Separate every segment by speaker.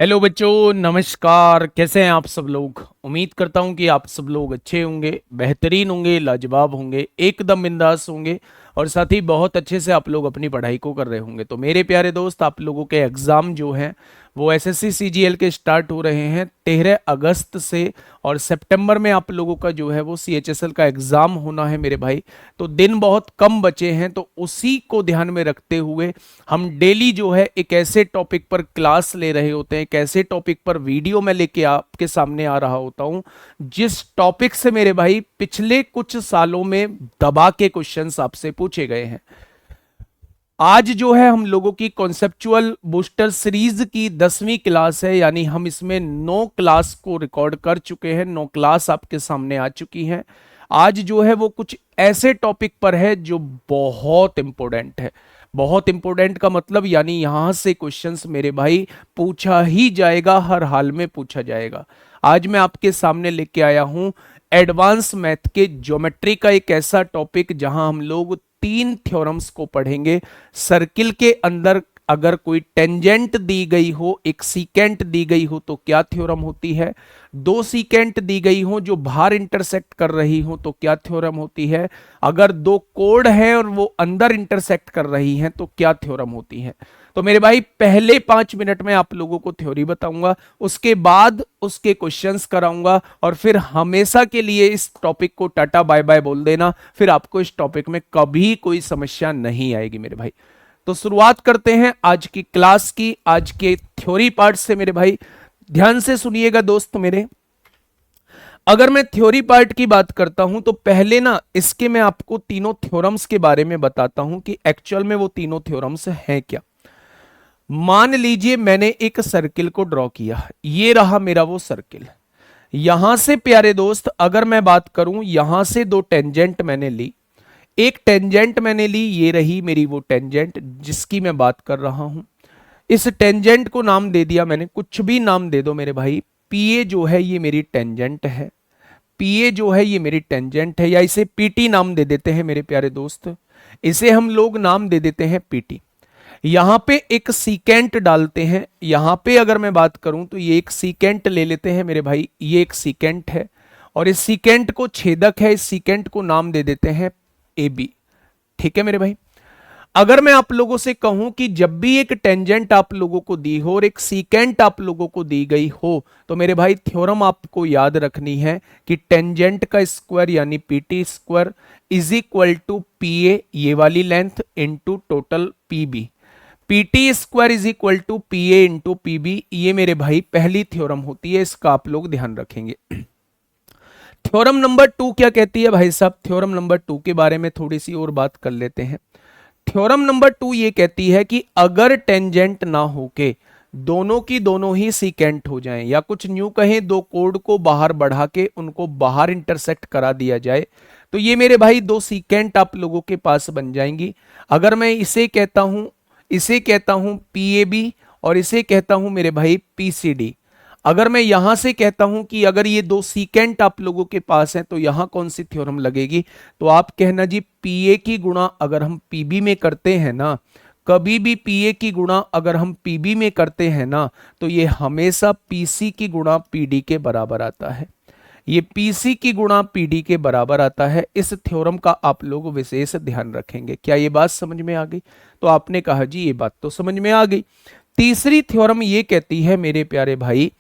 Speaker 1: Hello बच्चों, नमस्कार। कैसे हैं आप सब लोग? उम्मीद करता हूं कि आप सब लोग अच्छे होंगे, बेहतरीन होंगे, लाजवाब होंगे, एकदम बिंदास होंगे और साथ ही बहुत अच्छे से आप लोग अपनी पढ़ाई को कर रहे होंगे। तो मेरे प्यारे दोस्त, आप लोगों के एग्ज़ाम जो हैं वो एसएससी सीजीएल के स्टार्ट हो रहे हैं 13 अगस्त से। और सितंबर में आप लोगों का जो है वो सीएचएसएल का एग्ज़ाम होना है मेरे भाई। तो दिन बहुत कम बचे हैं, तो उसी को ध्यान में रखते हुए हम डेली जो है एक ऐसे टॉपिक पर क्लास ले रहे होते हैं, एक ऐसे टॉपिक पर वीडियो में लेके आपके सामने आ रहा होता हूं जिस टॉपिक से मेरे भाई पिछले कुछ सालों में दबा के क्वेश्चंस आपसे पूछे गए हैं। आज जो है हम लोगों की कॉन्सेप्चुअल बूस्टर सीरीज की 10वीं क्लास है, यानी हम इसमें 9 क्लास को रिकॉर्ड कर चुके हैं, 9 क्लास आपके सामने आ चुकी हैं। आज जो है वो कुछ ऐसे टॉपिक पर है जो बहुत इंपॉर्टेंट है। बहुत इंपॉर्टेंट का मतलब यानी यहां से क्वेश्चंस मेरे भाई पूछा ही जाएगा, हर हाल में पूछा जाएगा। आज मैं आपके सामने लेके आया हूं एडवांस मैथ के ज्योमेट्री का एक ऐसा टॉपिक जहां हम लोग 3 थ्योरम्स को पढ़ेंगे। सर्किल के अंदर अगर कोई टेंजेंट दी गई हो, एक सीकेंट दी गई हो तो क्या थ्योरम होती है, दो सीकेंट दी गई हो जो बाहर इंटरसेक्ट कर रही हो तो क्या थ्योरम होती है, अगर दो कोड हैं और वो अंदर इंटरसेक्ट कर रही हैं तो क्या थ्योरम होती है। तो मेरे भाई पहले 5 मिनट में आप लोगों को थ्योरी बताऊंगा, उसके बाद उसके क्वेश्चंस कराऊंगा और फिर हमेशा के लिए इस टॉपिक को टाटा बाय बाय बोल देना। फिर आपको इस टॉपिक में कभी कोई समस्या नहीं आएगी मेरे भाई। तो शुरुआत करते हैं आज की क्लास की, आज के थ्योरी पार्ट से मेरे भाई। ध्यान से सुनिएगा दोस्त मेरे। अगर मैं थ्योरी पार्ट की बात करता हूं तो पहले ना इसके मैं आपको तीनों थ्योरम्स के बारे में बताता हूं कि एक्चुअल में वो तीनों थ्योरम्स हैं क्या। मान लीजिए मैंने एक सर्किल को ड्रॉ किया, ये रहा मेरा वो सर्किल। यहां से प्यारे दोस्त अगर मैं बात करूं, यहां से दो टेंजेंट मैंने ली, एक टेंजेंट मैंने ली, ये रही मेरी वो टेंजेंट जिसकी मैं बात कर रहा हूं। इस टेंजेंट को नाम दे दिया मैंने, कुछ भी नाम दे दो मेरे भाई। पीए जो है ये मेरी टेंजेंट है, पीए जो है ये मेरी टेंजेंट है, या इसे पीटी नाम दे देते हैं मेरे प्यारे दोस्त। इसे हम लोग नाम दे देते हैं पीटी। यहां पे एक सीकेंट डालते हैं, यहां पे अगर मैं बात करूं तो ये एक सीकेंट ले लेते हैं मेरे भाई, ये एक सीकेंट है और इस सीकेंट को छेदक है, इस सीकेंट को नाम दे देते हैं ए बी। ठीक है मेरे भाई। अगर मैं आप लोगों से कहूं कि जब भी एक टेंजेंट आप लोगों को दी हो और एक सीकेंट आप लोगों को दी गई हो तो मेरे भाई थ्योरम आपको याद रखनी है कि टेंजेंट का स्क्वायर यानी PT square is equal to PA, ये वाली length, into total PB. PT square is equal to PA into PB, ये मेरे भाई पहली थ्योरम होती है, इसका आप लोग ध्यान रखेंगे। थ्योरम नंबर 2 क्या कहती है भाई साहब? थ्योरम नंबर 2 के बारे में थोड़ी सी और बात कर लेते हैं। थ्योरम नंबर 2 ये कहती है कि अगर टेंजेंट ना होके दोनों की दोनों ही सीकेंट हो जाएं, या कुछ न्यू कहें दो कोड को बाहर बढ़ा के उनको बाहर इंटरसेक्ट करा दिया जाए, तो ये मेरे भाई दो सीकेंट आप लोगों के पास बन जाएंगी। अगर मैं इसे कहता हूं, इसे कहता हूं पीएबी और इसे कहता हूं मेरे भाई पीसीडी। अगर मैं यहां से कहता हूं कि अगर ये दो सीकेंट आप लोगों के पास हैं तो यहां कौन सी थ्योरम लगेगी, तो आप कहना जी पीए की गुणा अगर हम पीबी में करते हैं ना, कभी भी पीए की गुणा अगर हम पीबी में करते हैं ना तो ये हमेशा पीसी की गुणा पीडी के बराबर आता है। ये पीसी की गुणा पीडी के बराबर आता है। इस थ्योरम का आप लोग विशेष ध्यान रखेंगे। क्या ये बात समझ में आ गई? तो आपने कहा जी ये बात तो समझ में आ गई। तीसरी थ्योरम ये कहती है मेरे प्यारे भाई,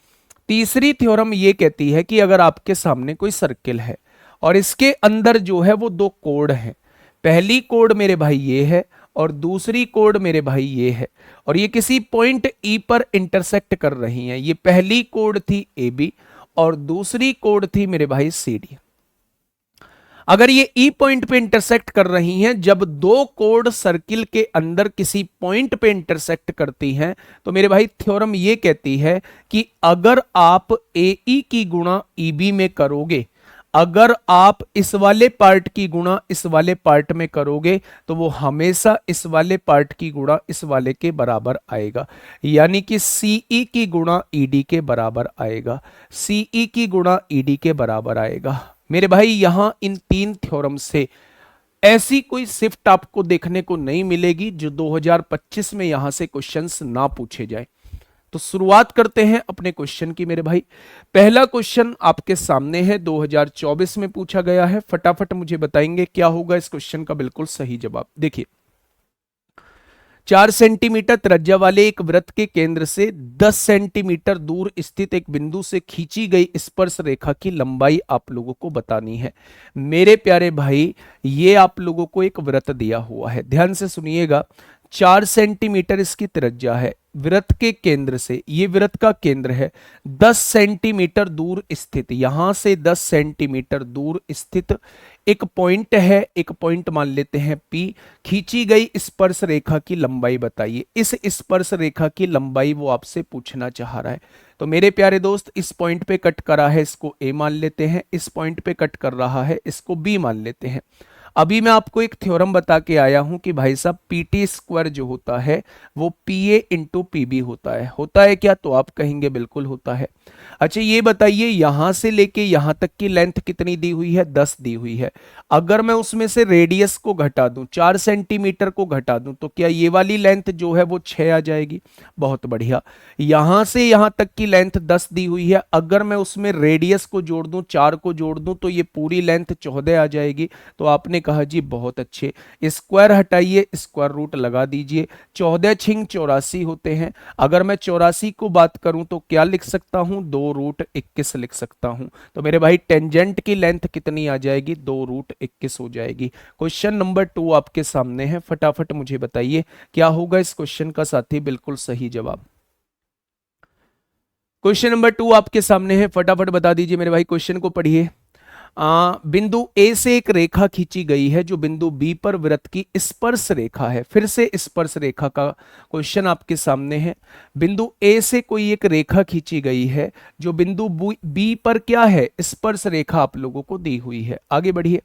Speaker 1: तीसरी थ्योरम ये कहती है कि अगर आपके सामने कोई सर्किल है और इसके अंदर जो है वो दो कोड हैं, पहली कोड मेरे भाई ये है और दूसरी कोड मेरे भाई ये है, और ये किसी पॉइंट ई पर इंटरसेक्ट कर रही हैं। ये पहली कोड थी ए बी और दूसरी कोड थी मेरे भाई सी डी। अगर ये ई पॉइंट पे इंटरसेक्ट कर रही हैं, जब दो कोड सर्किल के अंदर किसी पॉइंट पे इंटरसेक्ट करती हैं तो मेरे भाई थ्योरम ये कहती है कि अगर आप ए ई की गुणा ई बी में करोगे, अगर आप इस वाले पार्ट की गुणा इस वाले पार्ट में करोगे तो वो हमेशा इस वाले पार्ट की गुणा इस वाले के बराबर आएगा, यानी कि सीई की गुणा ईडी के बराबर आएगा, सीई की गुणा ईडी के बराबर आएगा। मेरे भाई यहां इन तीन थ्योरम से ऐसी कोई शिफ्ट आपको देखने को नहीं मिलेगी जो 2025 में यहां से क्वेश्चंस ना पूछे जाए। तो शुरुआत करते हैं अपने क्वेश्चन की मेरे भाई। पहला क्वेश्चन आपके सामने है, 2024 में पूछा गया है। फटाफट मुझे बताएंगे क्या होगा इस क्वेश्चन का बिल्कुल सही जवाब। देखिए, 4 सेंटीमीटर त्रिज्या वाले एक वृत्त के केंद्र से 10 सेंटीमीटर दूर स्थित एक बिंदु से खींची गई स्पर्श रेखा की लंबाई आप लोगों को बतानी है। मेरे प्यारे भाई, ये आप लोगों को एक वृत्त दिया हुआ है, ध्यान से सुनिएगा। 4 सेंटीमीटर इसकी त्रिज्या है, वृत्त के केंद्र से, ये वृत्त का केंद्र है, 10 सेंटीमीटर दूर स्थित, यहां से 10 सेंटीमीटर दूर स्थित एक पॉइंट है, एक पॉइंट मान लेते हैं P। खींची गई स्पर्श रेखा की लंबाई बताइए। इस स्पर्श रेखा की लंबाई वो आपसे पूछना चाह रहा है। तो मेरे प्यारे दोस्त, इस पॉइंट पे कट करा है, इसको A मान लेते हैं। इस पॉइंट पे कट कर रहा है, इसको B मान लेते हैं। अभी मैं आपको एक थ्योरम बता के आया हूं कि भाई साहब पीटी स्क्वायर जो होता है वो पीए इंटू पीबी होता है क्या? तो आप कहेंगे बिल्कुल होता है। अच्छा, ये बताइए यहां से लेके यहां तक की लेंथ कितनी दी हुई है? 10 दी हुई है। अगर मैं उसमें से रेडियस को घटा दूं, 4 सेंटीमीटर को घटा दूं, तो क्या ये वाली लेंथ जो है वो 6 आ जाएगी? बहुत बढ़िया। यहां से यहां तक की लेंथ 10 दी हुई है, अगर मैं उसमें रेडियस को जोड़ दूं, 4 को जोड़ दूं, तो ये पूरी लेंथ 14 आ जाएगी। तो आपने कहा जी बहुत अच्छे, स्क्वायर हटाइए, स्क्वायर रूट लगा दीजिए। 14 छिंग 84 होते हैं। अगर मैं 84 को बात करूं तो क्या लिख सकता हूं? 2 रूट 21 लिख सकता हूं। तो मेरे भाई टेंजेंट की लेंथ कितनी आ जाएगी? 2 रूट 21 हो जाएगी। क्वेश्चन नंबर 2 आपके सामने है, फटाफट मुझे बताइए क्या होगा इस क्वेश्चन का साथी बिल्कुल सही जवाब। क्वेश्चन नंबर 2 आपके सामने है, फटाफट बता दीजिए मेरे भाई, क्वेश्चन को पढ़िए। बिंदु ए से एक रेखा खींची गई है जो बिंदु बी पर वृत्त की स्पर्श रेखा है। फिर से स्पर्श रेखा का क्वेश्चन आपके सामने है। बिंदु ए से कोई एक रेखा खींची गई है जो बिंदु बी पर क्या है? स्पर्श रेखा आप लोगों को दी हुई है। आगे बढ़िए।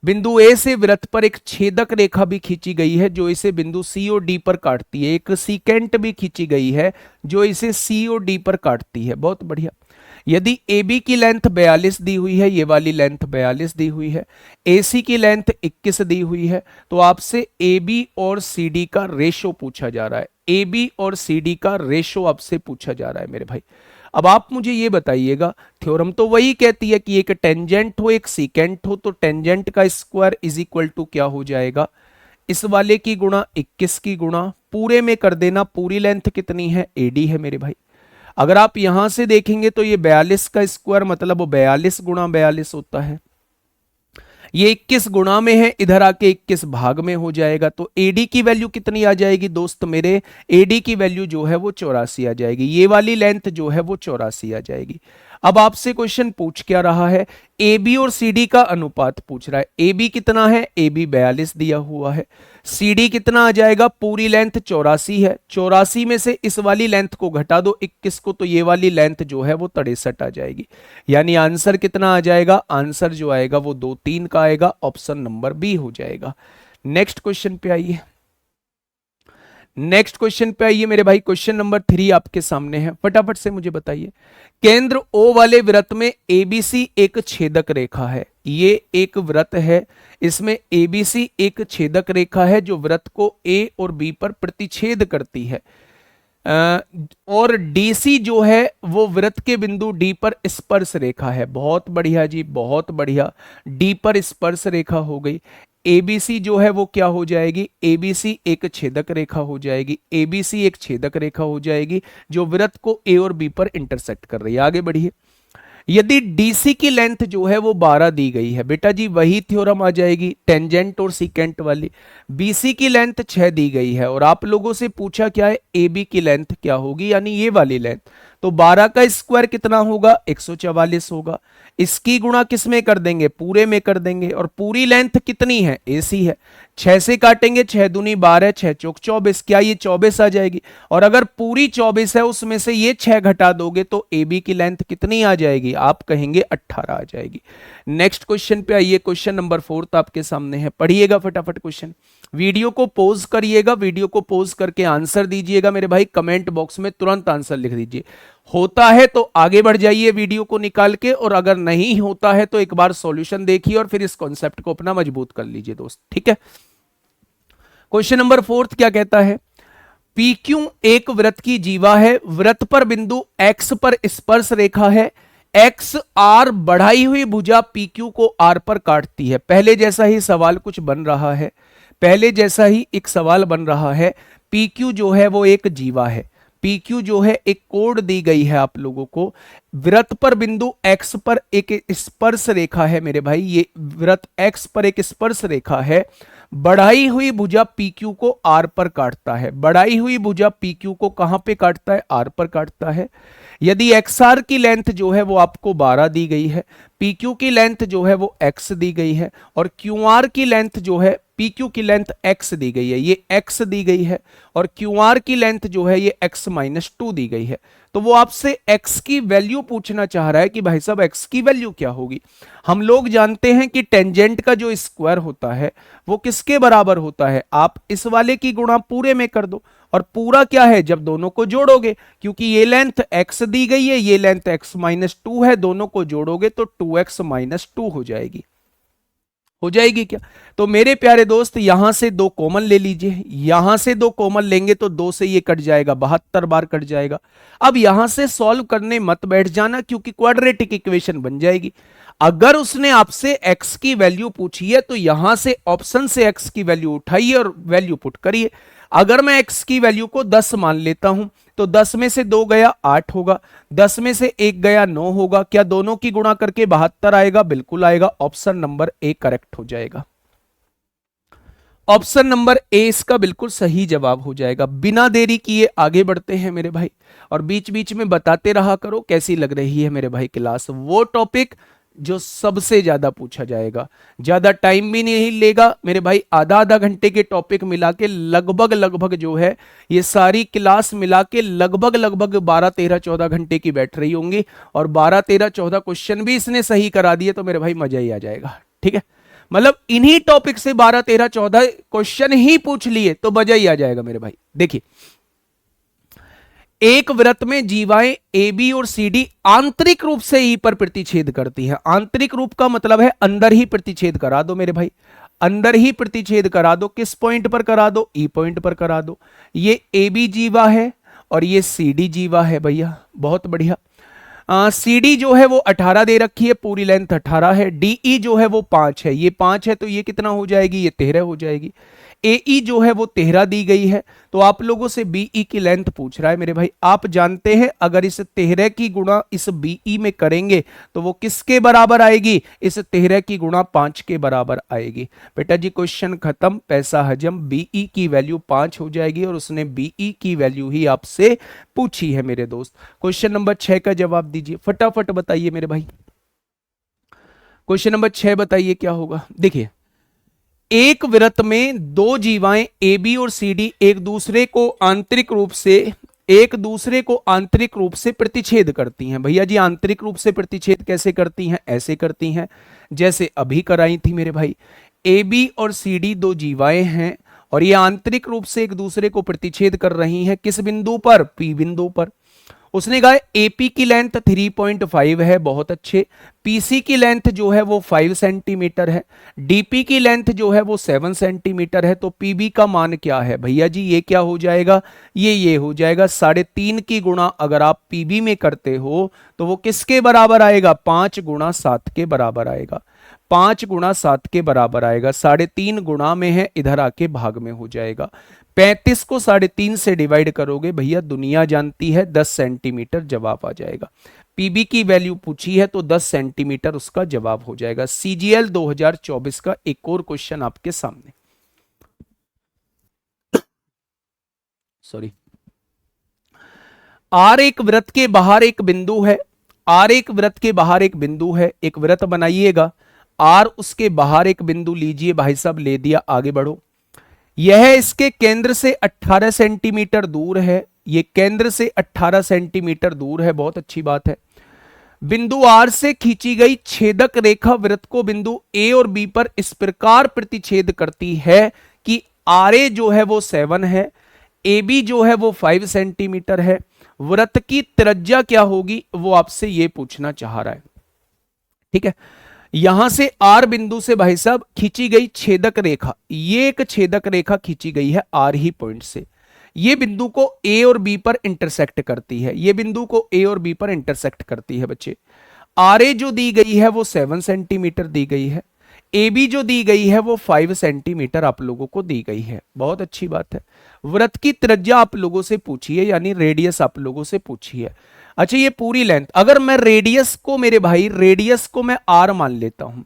Speaker 1: बिंदु ए से वृत्त पर एक छेदक रेखा भी खींची गई है जो इसे बिंदु सी और डी पर काटती है। एक सीकेंट भी खींची गई है जो इसे सी और डी पर काटती है। बहुत बढ़िया। यदि ए बी की लेंथ 42 दी हुई है, ये वाली लेंथ 42 दी हुई है, ए सी की लेंथ 21 दी हुई है, तो आपसे ए बी और सी डी का रेशो पूछा जा रहा है। ए बी और सी डी का रेशो आपसे पूछा जा रहा है मेरे भाई। अब आप मुझे ये बताइएगा, थ्योरम तो वही कहती है कि एक टेंजेंट हो एक सीकेंट हो, तो टेंजेंट का स्क्वायर इज इक्वल टू क्या हो जाएगा? इस वाले की गुणा 21 की गुणा, पूरे में कर देना। पूरी लेंथ कितनी है? एडी है मेरे भाई। अगर आप यहां से देखेंगे तो ये 42 का स्क्वायर मतलब वो 42 गुणा 42 होता है। ये 21 गुणा में है, इधर आके 21 भाग में हो जाएगा। तो एडी की वैल्यू कितनी आ जाएगी दोस्त मेरे? एडी की वैल्यू जो है वो 84 आ जाएगी। ये वाली लेंथ जो है वो 84 आ जाएगी। अब आपसे क्वेश्चन पूछ क्या रहा है? ए बी और सी डी का अनुपात पूछ रहा है। ए बी कितना है? ए बी 42 दिया हुआ है। सी डी कितना आ जाएगा? पूरी लेंथ 84 है। 84 में से इस वाली लेंथ को घटा दो 21 को, तो ये वाली लेंथ जो है वो 63 आ जाएगी। यानी आंसर कितना आ जाएगा? आंसर जो आएगा वो 2 3 का आएगा। ऑप्शन नंबर बी हो जाएगा। नेक्स्ट क्वेश्चन पे आइए। नेक्स्ट क्वेश्चन पे आइए मेरे भाई। क्वेश्चन नंबर 3 आपके सामने है, फटाफट से मुझे बताइए। केंद्र O वाले वृत्त में ABC एक छेदक रेखा है। ये एक वृत्त है, इसमें ABC एक छेदक रेखा है जो वृत्त को A और B पर प्रतिच्छेद करती है। और DC जो है वो वृत्त के बिंदु D पर स्पर्श रेखा है। बहुत बढ़िया जी, बहुत बढ़िया। D पर स्पर्श रेखा हो गई। ABC जो है वो क्या हो जाएगी? ABC एक छेदक रेखा हो जाएगी। ABC एक छेदक रेखा हो जाएगी जो वृत्त को A और B पर इंटरसेक्ट कर रही है। आगे बढ़िए। यदि DC की लेंथ जो है वो 12 दी गई है, बेटा जी वही थ्योरम आ जाएगी टेंजेंट और सीकेंट वाली। BC की लेंथ 6 दी गई है और आप लोगों से पूछा क्या है? AB की लेंथ क्या होगी, यानी ये वाली लेंथ। तो 12 का स्क्वायर कितना होगा? 144 होगा। इसकी गुणा किस में कर देंगे? पूरे में कर देंगे। और पूरी लेंथ कितनी है? AC है। 6 से काटेंगे, 6 दूनी 12, 6 चौक 24, क्या ये 24 आ जाएगी? और अगर पूरी 24 है उसमें से ये 6 घटा दोगे तो AB की लेंथ कितनी आ जाएगी? आप कहेंगे 18 आ जाएगी। नेक्स्ट क्वेश्चन पे आइए। क्वेश्चन नंबर 4 आपके सामने है, पढ़िएगा फटाफट क्वेश्चन। वीडियो को पॉज करिएगा, वीडियो को पॉज करके आंसर दीजिएगा मेरे भाई। कमेंट बॉक्स में तुरंत आंसर लिख दीजिए। होता है तो आगे बढ़ जाइए वीडियो को निकाल के, और अगर नहीं होता है तो एक बार सॉल्यूशन देखिए और फिर इस कॉन्सेप्ट को अपना मजबूत कर लीजिए दोस्त, ठीक है। क्वेश्चन नंबर 4 क्या कहता है? पी क्यू एक वृत्त की जीवा है, वृत्त पर बिंदु एक्स पर स्पर्श रेखा है, एक्स आर बढ़ाई हुई भुजा पी क्यू को आर पर काटती है। पहले जैसा ही सवाल कुछ बन रहा है, पहले जैसा ही एक सवाल बन रहा है। पी क्यू जो है वो एक जीवा है, पी क्यू जो है एक कोड दी गई है आप लोगों को। वृत्त पर बिंदु एक्स पर एक स्पर्श रेखा है मेरे भाई, ये वृत्त एक्स पर एक स्पर्श रेखा है। बढ़ाई हुई भुजा पी क्यू को आर पर काटता है, बढ़ाई हुई भुजा पी क्यू को कहां पे काटता है? आर पर काटता है। यदि एक्स आर की लेंथ जो है वो आपको 12 दी गई है, पी क्यू की लेंथ जो है वो एक्स दी गई है, और क्यू आर की लेंथ जो है, पी क्यू की लेंथ एक्स दी गई है, ये एक्स दी गई है, और क्यू आर की लेंथ जो है ये एक्स माइनस 2 दी गई है। तो वो आपसे एक्स की वैल्यू पूछना चाह रहा है कि भाई साहब एक्स की वैल्यू क्या होगी। हम लोग जानते हैं कि टेंजेंट का जो स्क्वायर होता है वो किसके बराबर होता है? आप इस वाले की गुणा पूरे में कर दो, और पूरा क्या है? जब दोनों को जोड़ोगे, क्योंकि ये लेंथ x दी गई है, ये लेंथ x माइनस 2 है, दोनों को जोड़ोगे तो 2x माइनस 2 हो जाएगी। हो जाएगी क्या? तो मेरे प्यारे दोस्त यहां से दो कॉमन ले लीजिए, यहां से दो कॉमन लेंगे तो 2 से ये कट जाएगा, 72 बार कट जाएगा। अब यहां से सॉल्व करने मत बैठ जाना, क्योंकि क्वाड्रेटिक इक्वेशन बन जाएगी। अगर उसने आपसे x की वैल्यू पूछी है तो यहां से ऑप्शन से x की वैल्यू उठाइए और वैल्यू पुट करिए। अगर मैं x की वैल्यू को 10 मान लेता हूं तो 10 में से 2 गया 8 होगा, 10 में से 1 गया 9 होगा। क्या दोनों की गुणा करके 72 आएगा? बिल्कुल आएगा। ऑप्शन नंबर ए करेक्ट हो जाएगा। ऑप्शन नंबर ए इसका बिल्कुल सही जवाब हो जाएगा। बिना देरी किए आगे बढ़ते हैं मेरे भाई, और बीच बीच में बताते रहा करो कैसी लग रही है मेरे भाई क्लास। वो टॉपिक जो सबसे ज्यादा पूछा जाएगा, ज्यादा टाइम भी नहीं लेगा मेरे भाई। आधा आधा घंटे के टॉपिक मिला के लगभग लगभग जो है ये सारी क्लास मिला के लगभग लगभग 12 13 14 घंटे की बैठ रही होंगी, और 12 13 14 क्वेश्चन भी इसने सही करा दिए तो मेरे भाई मजा ही आ जाएगा। ठीक है, मतलब इन्हीं टॉपिक से 12 13 14 क्वेश्चन ही पूछ लिए तो मजा ही आ जाएगा मेरे भाई। देखिए, एक वृत्त में जीवाएं ए बी और सी डी आंतरिक रूप से ई पर प्रतिच्छेद करती हैं। आंतरिक रूप का मतलब है अंदर ही प्रतिच्छेद करा दो मेरे भाई, अंदर ही प्रतिच्छेद करा दो। किस पॉइंट पर करा दो? ई पॉइंट पर करा दो। ये ए बी जीवा है और ये सी डी जीवा है भैया, बहुत बढ़िया। सी डी जो है वो 18 दे रखी है, पूरी लेंथ 18 है। डी ई जो है वो 5 है, ये 5 है तो ये कितना हो जाएगी? ये 13 हो जाएगी। ए जो है वो 13 दी गई है, तो आप लोगों से बीई की लेंथ पूछ रहा है मेरे भाई। आप जानते हैं अगर इस 13 की गुणा इस बीई में करेंगे तो वो किसके बराबर आएगी? इस 13 की गुणा 5 के बराबर आएगी। बेटा जी क्वेश्चन खत्म, पैसा हजम। बीई की वैल्यू 5 हो जाएगी और उसने बीई की वैल्यू ही आपसे पूछी है मेरे दोस्त। क्वेश्चन नंबर 6 का जवाब दीजिए, फटाफट बताइए मेरे भाई। क्वेश्चन नंबर 6 बताइए क्या होगा। देखिए, एक वृत्त में दो जीवाएं ए बी और सी डी एक दूसरे को आंतरिक रूप से प्रतिच्छेद करती हैं। भैया जी आंतरिक रूप से प्रतिच्छेद कैसे करती हैं? ऐसे करती हैं जैसे अभी कराई थी मेरे भाई। ए बी और सी डी दो जीवाएं हैं और ये आंतरिक रूप से एक दूसरे को प्रतिच्छेद कर रही हैं। किस बिंदु पर? पी बिंदु पर। उसने कहा एपी की लेंथ 3.5 है, बहुत अच्छे। पीसी की लेंथ जो है वो 5 सेंटीमीटर है, डीपी की लेंथ जो है वो 7 सेंटीमीटर है। तो पीबी का मान क्या है भैया जी? ये क्या हो जाएगा? ये हो जाएगा 3.5 की गुणा अगर आप पीबी में करते हो तो वो किसके बराबर आएगा? 5 गुणा 7 के बराबर आएगा। 5 गुणा 7 के बराबर आएगा। 3.5 गुणा में है, इधर आके भाग में हो जाएगा। 35 को 3.5 से डिवाइड करोगे भैया, दुनिया जानती है 10 सेंटीमीटर जवाब आ जाएगा। पीबी की वैल्यू पूछी है तो 10 सेंटीमीटर उसका जवाब हो जाएगा। सीजीएल 2024 का एक और क्वेश्चन आपके सामने। सॉरी, आर एक वृत्त के बाहर एक बिंदु है। आर एक वृत्त के बाहर एक बिंदु है। एक वृत्त बनाइएगा, आर उसके बाहर एक बिंदु लीजिए भाई साहब, ले दिया, आगे बढ़ो। यह इसके केंद्र से 18 सेंटीमीटर दूर है। यह केंद्र से 18 सेंटीमीटर दूर है, बहुत अच्छी बात है। बिंदु आर से खींची गई छेदक रेखा वृत्त को बिंदु ए और बी पर इस प्रकार प्रतिच्छेद करती है कि आर ए जो है वो 7 है, ए बी जो है वो 5 सेंटीमीटर है। वृत्त की त्रिज्या क्या होगी वो आपसे ये पूछना चाह रहा है। ठीक है, यहां से आर बिंदु से भाई साहब खींची गई छेदक रेखा, ये एक छेदक रेखा खींची गई है आर ही पॉइंट से। ये बिंदु को ए और बी पर इंटरसेक्ट करती है, ये बिंदु को ए और बी पर इंटरसेक्ट करती है बच्चे। आर ए जो दी गई है वो 7 सेंटीमीटर दी गई है, ए बी जो दी गई है वो 5 सेंटीमीटर आप लोगों को दी गई है। बहुत अच्छी बात है। वृत्त की त्रिज्या आप लोगों से पूछी है, यानी रेडियस आप लोगों से पूछी है। अच्छा, ये पूरी लेंथ, अगर मैं रेडियस को मेरे भाई रेडियस को मैं आर मान लेता हूं,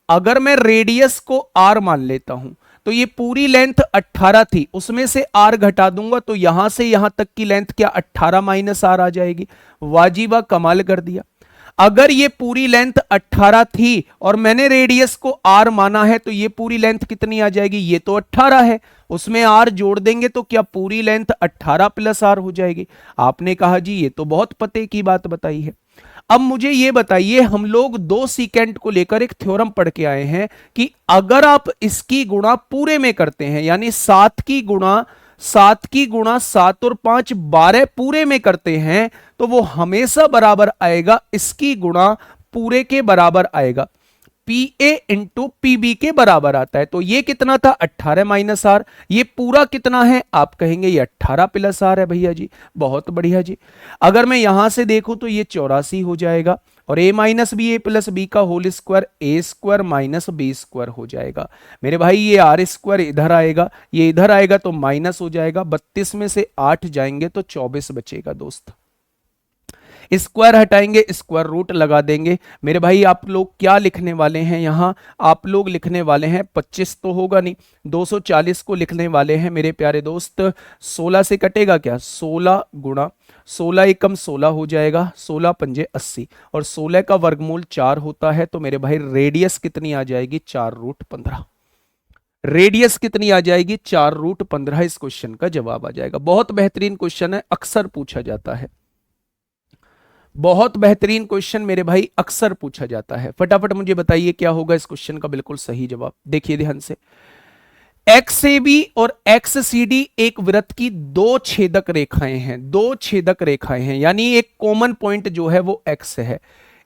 Speaker 1: अगर मैं रेडियस को आर मान लेता हूं तो ये पूरी लेंथ 18 थी, उसमें से आर घटा दूंगा तो यहां से यहां तक की लेंथ क्या 18 माइनस आर आ जाएगी। वाजिबा, कमाल कर दिया। अगर ये पूरी लेंथ 18 थी और मैंने रेडियस को आर माना है तो ये पूरी लेंथ कितनी आ जाएगी, ये तो 18 है, उसमें आर जोड़ देंगे तो क्या पूरी लेंथ 18 प्लस आर हो जाएगी। आपने कहा जी ये तो बहुत पते की बात बताई है। अब मुझे ये बताइए, हम लोग 2 सीकेंट को लेकर एक थ्योरम पढ़ के आए हैं कि अगर आप इसकी गुणा पूरे में करते हैं, यानी 7 की गुणा 7 और 5 12 पूरे में करते हैं तो वो हमेशा बराबर आएगा, इसकी गुणा पूरे के बराबर आएगा, P A into P B के बराबर आता है। तो ये कितना था 18 माइनस आर, ये पूरा कितना है आप कहेंगे ये 18 प्लस आर है भैया जी। बहुत बढ़िया जी। अगर मैं यहां से देखूं तो ये 84 हो जाएगा और a minus B A plus B का whole square A square minus B square हो जाएगा। मेरे भाई ये आर स्क्वायर इधर आएगा, ये इधर आएगा तो माइनस हो जाएगा, 32 में से 8 जाएंगे तो 24 बचेगा दोस्त। स्क्वायर हटाएंगे, स्क्वायर रूट लगा देंगे। मेरे भाई आप लोग क्या लिखने वाले हैं यहां, आप लोग लिखने वाले हैं 25 तो होगा नहीं, 240 को लिखने वाले हैं मेरे प्यारे दोस्त। 16 से कटेगा क्या, 16 गुणा 16 एकम 16 हो जाएगा, 16 पंजे 80 और 16 का वर्गमूल 4 होता है। तो मेरे भाई रेडियस कितनी आ जाएगी 4√15। रेडियस कितनी आ जाएगी 4√15। इस क्वेश्चन का जवाब आ जाएगा। बहुत बेहतरीन क्वेश्चन है, अक्सर पूछा जाता है। बहुत बेहतरीन क्वेश्चन मेरे भाई, अक्सर पूछा जाता है। फटाफट मुझे बताइए क्या होगा इस क्वेश्चन का बिल्कुल सही जवाब। देखिए ध्यान से, एक्स ए बी और एक्स सी डी एक वृत्त की 2 छेदक रेखाएं हैं, 2 छेदक रेखाएं हैं, यानी एक कॉमन पॉइंट जो है वो एक्स है।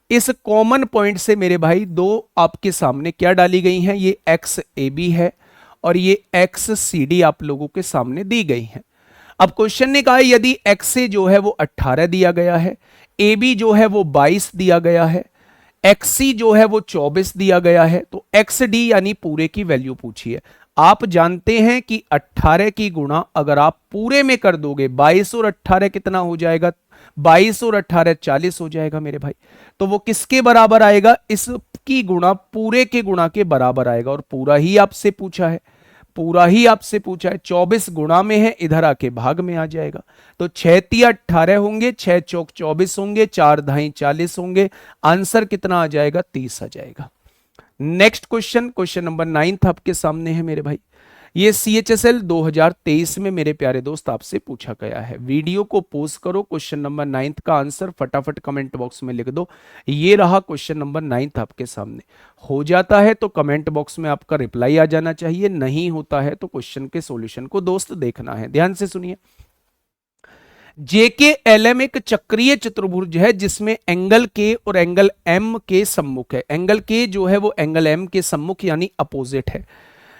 Speaker 1: इस कॉमन पॉइंट से मेरे भाई 2 आपके सामने क्या डाली गई हैं, ये एक्स ए बी है और ये एक्स सी डी आप लोगों के सामने दी गई हैं। अब क्वेश्चन ने कहा यदि एक्स ए जो है वो 18 दिया गया है, ए बी जो है वो 22 दिया गया है, एक्स सी जो है वो 24 दिया गया है, तो एक्स डी यानी पूरे की वैल्यू पूछी है। आप जानते हैं कि 18 की गुणा अगर आप पूरे में कर दोगे, 22 और 18 कितना हो जाएगा, 22 और 18 40 हो जाएगा मेरे भाई। तो वो किसके बराबर आएगा, इसकी गुणा पूरे के गुणा के बराबर आएगा। और पूरा ही आपसे पूछा है, पूरा ही आपसे पूछा है, 24 गुणा में है, इधर आके भाग में आ जाएगा। तो 6 तिया 18 होंगे, 6 चौक 24 होंगे, 4 धाई 40 होंगे, आंसर कितना आ जाएगा 30 आ जाएगा। नेक्स्ट क्वेश्चन, क्वेश्चन नंबर 9 आपके सामने है मेरे भाई। ये CHSL 2023 में मेरे प्यारे दोस्त आपसे पूछा गया है। वीडियो को पॉज करो, क्वेश्चन नंबर 9 का आंसर फटाफट कमेंट बॉक्स में लिख दो। ये रहा क्वेश्चन नंबर 9 आपके सामने। हो जाता है तो कमेंट बॉक्स में आपका रिप्लाई आ जाना चाहिए, नहीं होता है तो क्वेश्चन के सॉल्यूशन को दोस्त देखना है। ध्यान से सुनिए, JKLM एक चक्रीय चतुर्भुज है जिसमें एंगल K और एंगल M के सम्मुख है। एंगल K जो है वो एंगल M के सम्मुख यानी अपोजिट है।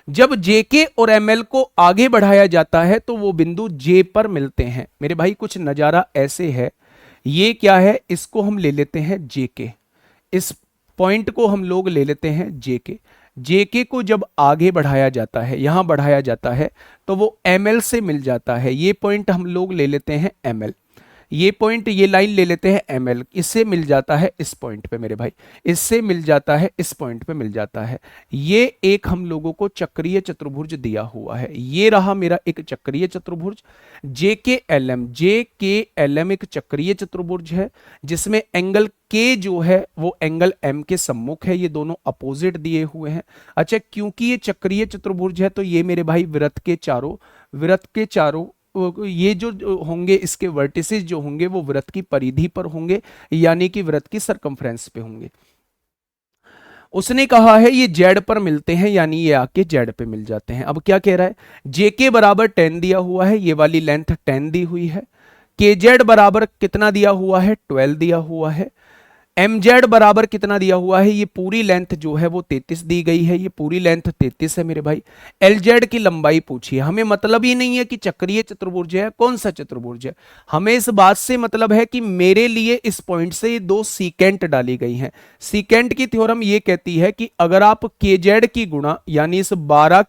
Speaker 1: जब JK और ML को आगे बढ़ाया जाता है तो वो बिंदु J पर मिलते हैं। मेरे भाई कुछ नजारा ऐसे है, ये क्या है, इसको हम ले लेते हैं JK, इस पॉइंट को हम लोग ले लेते हैं JK। JK को जब आगे बढ़ाया जाता है, यहां बढ़ाया जाता है तो वो ML से मिल जाता है। ये पॉइंट हम लोग ले लेते हैं ML, ये पॉइंट ये लाइन ले लेते हैं ML, इससे मिल जाता है इस पॉइंट पे मेरे भाई, इससे मिल जाता है इस पॉइंट पे मिल जाता है। ये एक हम लोगों को चक्रीय चतुर्भुज दिया हुआ है। ये रहा मेरा एक चक्रीय चतुर्भुज JKLM। JKLM एक चक्रीय चतुर्भुज है जिसमें एंगल K जो है वो एंगल M के सम्मुख है। ये दोनों अपोजिट दिए हुए हैं। अच्छा, क्योंकि ये चक्रीय चतुर्भुज है तो ये मेरे भाई वृत्त के चारों ये जो होंगे इसके वर्टिसेस जो होंगे वो वृत्त की परिधि पर होंगे, यानी कि वृत्त की सरकमफ्रेंस पे होंगे। उसने कहा है ये जेड पर मिलते हैं, यानी ये आके जेड पे मिल जाते हैं। अब क्या कह रहा है, JK बराबर 10 दिया हुआ है, ये वाली लेंथ 10 दी हुई है। KZ बराबर कितना दिया हुआ है, 12 दिया हुआ है। mz बराबर कितना दिया हुआ है, ये पूरी लेंथ जो है वो 33 दी गई है, ये पूरी लेंथ 33 है मेरे भाई। lz की लंबाई पूछी है, हमें मतलब ही नहीं है कि चक्रीय चतुर्भुज है, कौन सा चतुर्भुज है, हमें इस बात से मतलब है कि मेरे लिए इस पॉइंट से ये दो सीकेंट डाली गई हैं। सीकेंट की थ्योरम ये कहती है कि अगर आप kz की गुणा यानी इस 12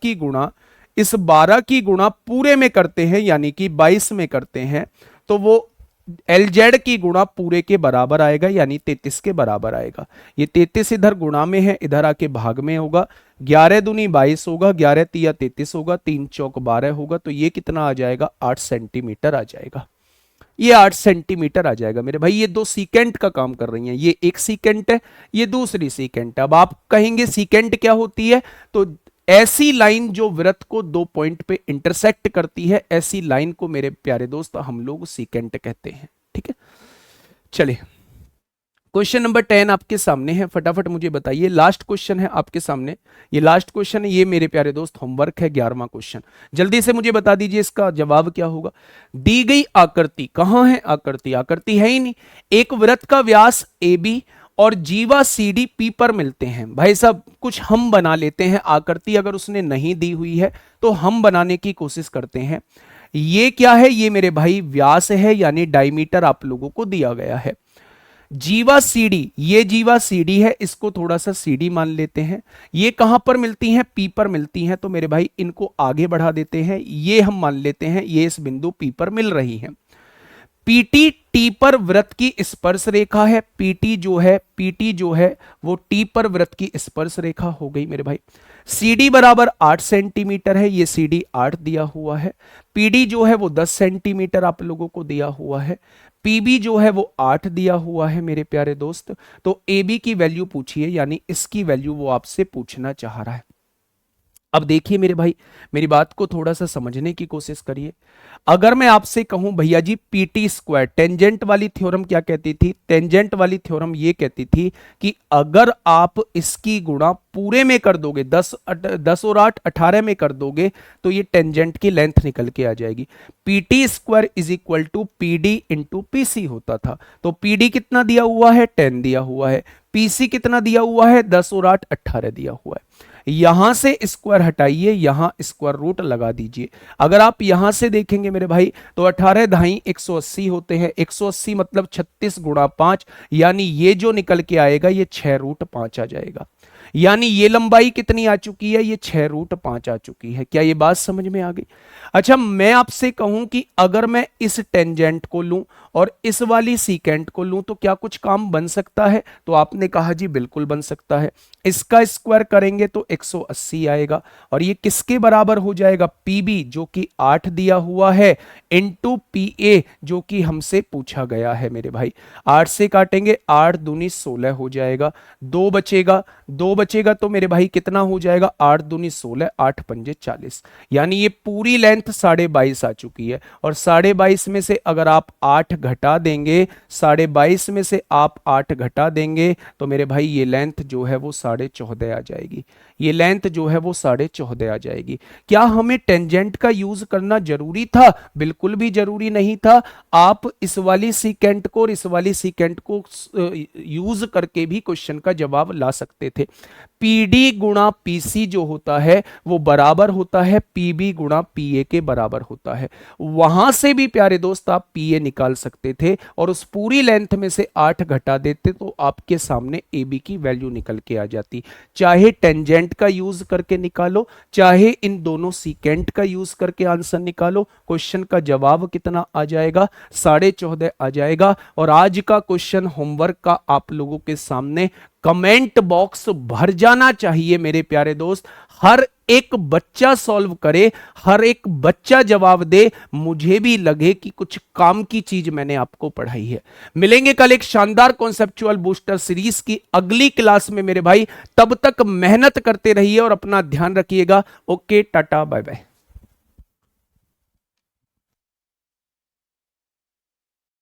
Speaker 1: की गुणा पूरे में करते हैं यानी कि 22 में करते हैं, तो वो LZ की गुणा पूरे के बराबर आएगा यानी 33 के बराबर आएगा। ये 33 इधर गुणा में है, इधर आके भाग में होगा, 11 दूनी 22 होगा, 11 तिया 33 होगा, 3 चौक 12 होगा, तो ये कितना आ जाएगा, 8 सेंटीमीटर आ जाएगा। ये 8 सेंटीमीटर आ जाएगा मेरे भाई। ये दो सीकेंट का काम कर रही हैं, ये एक सीकेंट है, ये दूसरी सीकेंट है। अब आप कहेंगे सीकेंट क्या होती है, तो ऐसी लाइन जो वृत्त को दो पॉइंट पे इंटरसेक्ट करती है, ऐसी लाइन को मेरे प्यारे दोस्त हम लोग सीकेंट कहते हैं। ठीक है, चलिए क्वेश्चन नंबर 10 आपके सामने है, फटाफट मुझे बताइए। लास्ट क्वेश्चन है आपके सामने, ये लास्ट क्वेश्चन है, ये मेरे प्यारे दोस्त होमवर्क है, 11वां क्वेश्चन। जल्दी से मुझे बता दीजिए इसका जवाब क्या होगा। दी गई आकृति, कहां है आकृति, आकृति है ही नहीं। एक वृत्त का व्यास AB और जीवा CD P पर मिलते हैं। भाई साहब कुछ हम बना लेते हैं, आकृति अगर उसने नहीं दी हुई है तो हम बनाने की कोशिश करते हैं। ये क्या है, ये मेरे भाई व्यास है यानी डायमीटर आप लोगों को दिया गया है। जीवा CD, ये जीवा CD है, इसको थोड़ा सा CD मान लेते हैं। ये कहां पर मिलती हैं, P पर मिलती हैं, तो मेरे भाई इनको आगे बढ़ा देते हैं। ये हम मान लेते हैं ये इस बिंदु P पर मिल रही हैं। PT T पर वृत्त की स्पर्श रेखा है, PT जो है वो T पर वृत्त की स्पर्श रेखा हो गई मेरे भाई। CD बराबर 8 सेंटीमीटर है, ये CD 8 दिया हुआ है। PD जो है वो 10 सेंटीमीटर आप लोगों को दिया हुआ है। PB जो है वो 8 दिया हुआ है मेरे प्यारे दोस्त। तो AB की वैल्यू पूछिए, यानी इसकी वैल्यू वो आपसे पूछना चाह रहा है। अब देखिए मेरे भाई, मेरी बात को थोड़ा सा समझने की कोशिश करिए। अगर मैं आपसे कहूं भैया जी PT स्क्वायर, टेंजेंट वाली थ्योरम क्या कहती थी, टेंजेंट वाली थ्योरम ये कहती थी कि अगर आप इसकी गुणा पूरे में कर दोगे, 10 और 8 18 में कर दोगे, तो ये टेंजेंट की लेंथ निकल के आ जाएगी। PT square is equal to PD into PC होता था। तो PD कितना दिया हुआ है, 10 दिया हुआ है। PC कितना दिया हुआ है, 10 और 8 18 दिया हुआ है। यहां से स्क्वायर हटाइए, यहां स्क्वायर रूट लगा दीजिए। अगर आप यहां से देखेंगे मेरे भाई, तो 18 ढाई 180 होते हैं। 180 मतलब 36 गुणा 5, यानी ये जो निकल के आएगा ये 6 रूट 5 आ जाएगा। यानी ये लंबाई कितनी आ चुकी है, ये 6 रूट 5 आ चुकी है। क्या ये बात समझ में आ गई। अच्छा, मैं आपसे कहूं कि अगर मैं इस टेंजेंट को लूं और इस वाली सीकेंट को लूं तो क्या कुछ काम बन सकता है, तो आपने कहा जी बिल्कुल बन सकता है। इसका स्क्वायर करेंगे तो 180 आएगा, और ये किसके बराबर हो जाएगा, PB जो कि 8 दिया हुआ है इंटू PA जो कि हमसे पूछा गया है मेरे भाई। 8 से काटेंगे, 8 दूनी 16 हो जाएगा, 2 बचेगा तो मेरे भाई कितना हो जाएगा, 8 दूनी 16, 8 पंजे 40, यानी ये पूरी लेंथ 22.5 आ चुकी है। और 22.5 में से अगर आप 8 घटा देंगे, 22.5 में से आप 8 घटा देंगे, तो मेरे भाई ये लेंथ जो है वो 14.5 आ जाएगी। ये लेंथ जो है वो 14.5 आ जाएगी। क्या हमें टेंजेंट का यूज करना जरूरी था, बिल्कुल भी जरूरी नहीं था। आप इस वाली सीकेंट को और इस वाली सीकेंट को यूज करके भी क्वेश्चन का जवाब ला सकते थे। PD गुणा PC जो होता है वो बराबर होता है PB गुणा PA के बराबर होता है। वहां से भी प्यारे दोस्त आप PA निकाल सकते थे और उस पूरी लेंथ में से 8 घटा देते तो आपके सामने AB की वैल्यू निकल के आ जाती। चाहे टेंजेंट का यूज करके निकालो, चाहे इन दोनों सीकेंट का यूज करके आंसर निकालो, क्वेश्चन का जवाब कितना आ जाएगा, 14.5 आ जाएगा। और आज का क्वेश्चन होमवर्क का आप लोगों के सामने कमेंट बॉक्स भर जाना चाहिए मेरे प्यारे दोस्त। हर एक बच्चा सॉल्व करे, हर एक बच्चा जवाब दे, मुझे भी लगे कि कुछ काम की चीज मैंने आपको पढ़ाई है। मिलेंगे कल एक शानदार कॉन्सेप्चुअल बूस्टर सीरीज की अगली क्लास में मेरे भाई। तब तक मेहनत करते रहिए और अपना ध्यान रखिएगा। Okay, tata, bye bye.